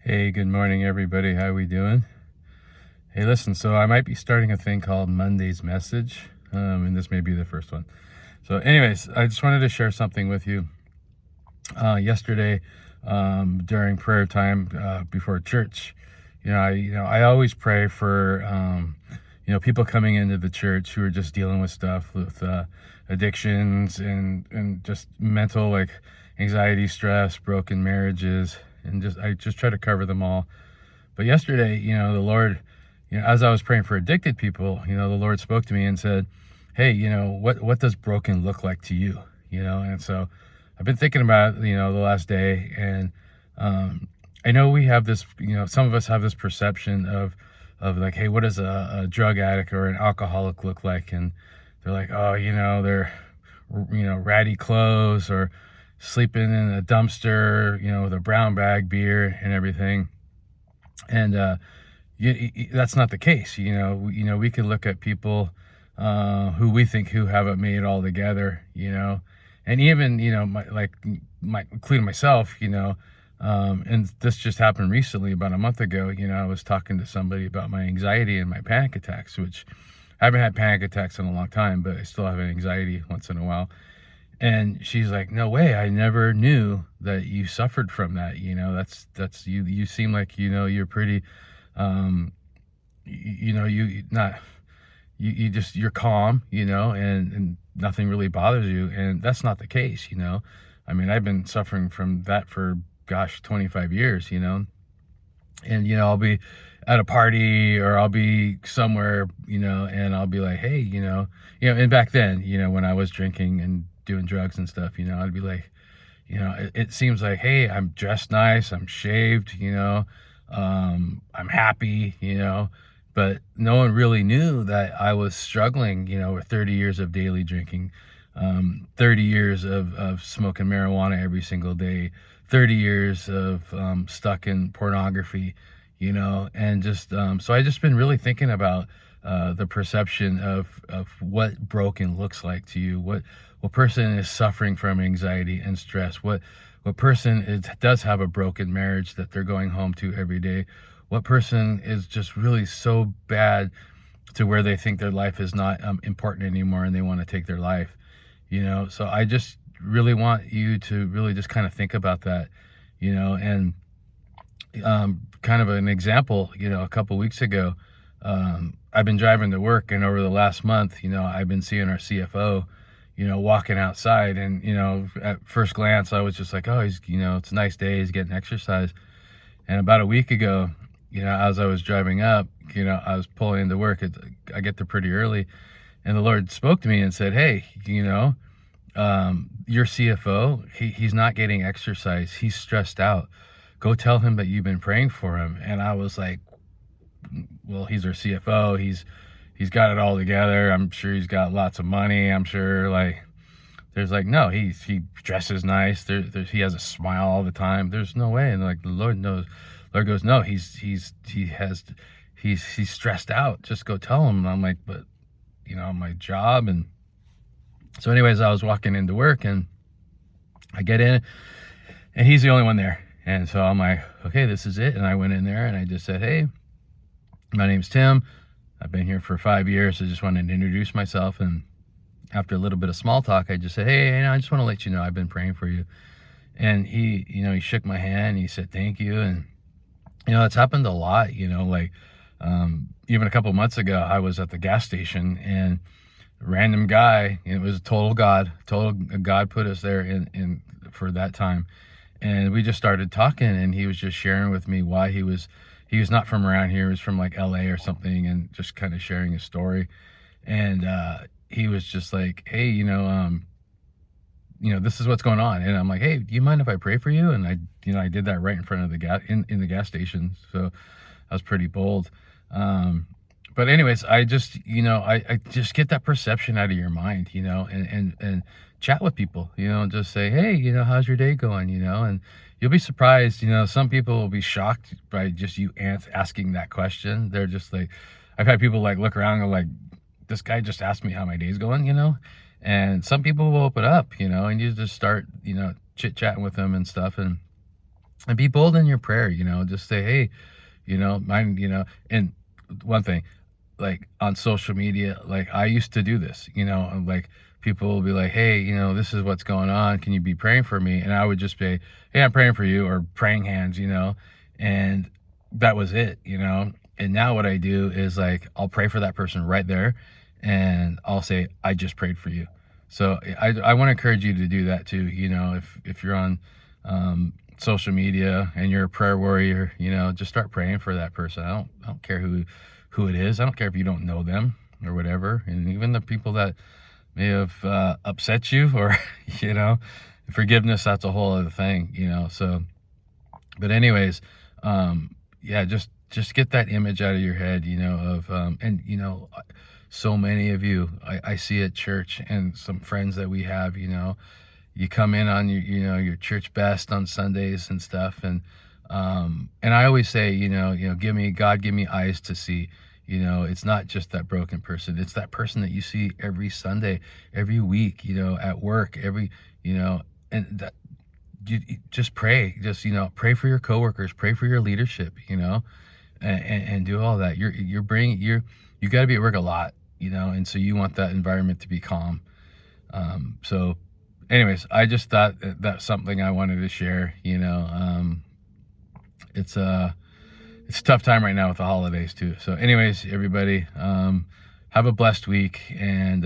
Hey, good morning, everybody. How we doing? Hey, listen, so I might be starting a thing called Monday's Message, and this may be the first one. So anyways, I just wanted to share something with you. Yesterday, during prayer time before church, I always pray for, people coming into the church who are just dealing with stuff with addictions and just mental, like, anxiety, stress, broken marriages, and I just try to cover them all. But yesterday, the Lord, as I was praying for addicted people, the Lord spoke to me and said, "Hey, what does broken look like to you?" And so I've been thinking about it, the last day, and I know we have this, some of us have this perception of like, hey, what does a drug addict or an alcoholic look like? And they're like, oh, they're, ratty clothes or sleeping in a dumpster, with a brown bag beer and everything. And that's not the case. We can look at people who we think who have it made all together, and even, including myself, and this just happened recently about a month ago. I was talking to somebody about my anxiety and my panic attacks, which I haven't had panic attacks in a long time, but I still have anxiety once in a while. And she's like, "No way, I never knew that you suffered from that. That's you seem like, you're pretty, you not, you're calm, and nothing really bothers you." And that's not the case. I mean, I've been suffering from that for, gosh, 25 years, and, I'll be at a party or I'll be somewhere, and I'll be like, "Hey, and back then, when I was drinking and doing drugs and stuff, I'd be like, it seems like, hey, I'm dressed nice, I'm shaved, I'm happy, but no one really knew that I was struggling, with 30 years of daily drinking, 30 years of smoking marijuana every single day, 30 years of stuck in pornography, and just so I just been really thinking about the perception of what broken looks like to you, what person is suffering from anxiety and stress, what person does have a broken marriage that they're going home to every day, what person is just really so bad to where they think their life is not important anymore and they want to take their life. So I just really want you to really just kind of think about that, and kind of an example, a couple weeks ago, I've been driving to work, and over the last month, I've been seeing our CFO, walking outside, and, at first glance, I was just like, oh, he's, it's a nice day, he's getting exercise. And about a week ago, as I was driving up, I was pulling into work. I get there pretty early, and the Lord spoke to me and said, "Hey, your CFO, he's not getting exercise. He's stressed out. Go tell him that you've been praying for him." And I was like, well, he's our CFO. He's got it all together. I'm sure he's got lots of money. I'm sure, like, there's like, no, he dresses nice. He has a smile all the time. There's no way. And like, the Lord knows. Lord goes, "No, he's stressed out. Just go tell him." And I'm like, but, my job. And so anyways, I was walking into work, and I get in, and he's the only one there. And so I'm like, okay, this is it. And I went in there and I just said, "Hey, my name's Tim. I've been here for 5 years. I just wanted to introduce myself." And after a little bit of small talk, I just said, "Hey, I just want to let you know I've been praying for you." And he shook my hand. He said, "Thank you." And, it's happened a lot, like, even a couple months ago, I was at the gas station, and a random guy, it was total God put us there in for that time. And we just started talking, and he was just sharing with me why he was not from around here. He was from like LA or something, and just kind of sharing his story. And he was just like, "Hey, this is what's going on." And I'm like, "Hey, do you mind if I pray for you?" And I did that right in front of the in the gas station. So I was pretty bold. But anyways, I just, I just get that perception out of your mind, and chat with people, just say, "Hey, how's your day going?" And you'll be surprised, some people will be shocked by just you asking that question. They're just like, I've had people like look around and go like, "This guy just asked me how my day's going," and some people will open up, and you just start, chit chatting with them and stuff. And and be bold in your prayer, just say, hey, mine, and one thing, like on social media, like I used to do this, and like people will be like, hey, this is what's going on. Can you be praying for me? And I would just say, hey, I'm praying for you, or praying hands, and that was it. And now what I do is like I'll pray for that person right there, and I'll say, I just prayed for you. So I want to encourage you to do that too. If you're on social media and you're a prayer warrior, just start praying for that person. I don't care who it is. I don't care if you don't know them or whatever. And even the people that may have upset you, or you know forgiveness, that's a whole other thing. So, but anyways, yeah, just get that image out of your head, of and so many of you I see at church, and some friends that we have, you come in on your church best on Sundays and stuff, and I always say, give me eyes to see. It's not just that broken person, it's that person that you see every Sunday, every week, at work, and that you just pray, pray for your coworkers, pray for your leadership, and do all that. You got to be at work a lot, and so you want that environment to be calm. So anyways, I just thought that's something I wanted to share. It's it's a tough time right now with the holidays too. So anyways, everybody, have a blessed week, and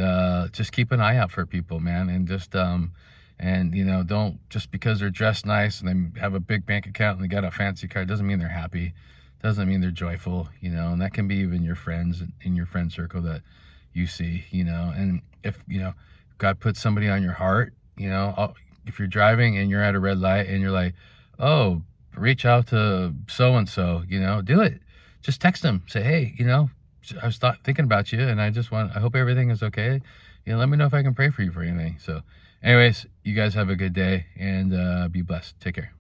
just keep an eye out for people, man, and just and don't, just because they're dressed nice and they have a big bank account and they got a fancy car, doesn't mean they're happy, doesn't mean they're joyful, and that can be even your friends in your friend circle that you see, and if God puts somebody on your heart, if you're driving and you're at a red light and you're like, oh, reach out to so and so, do it. Just text them, say, hey, I was thinking about you, and I hope everything is okay. Let me know if I can pray for you for anything. So anyways, you guys have a good day, and be blessed. Take care.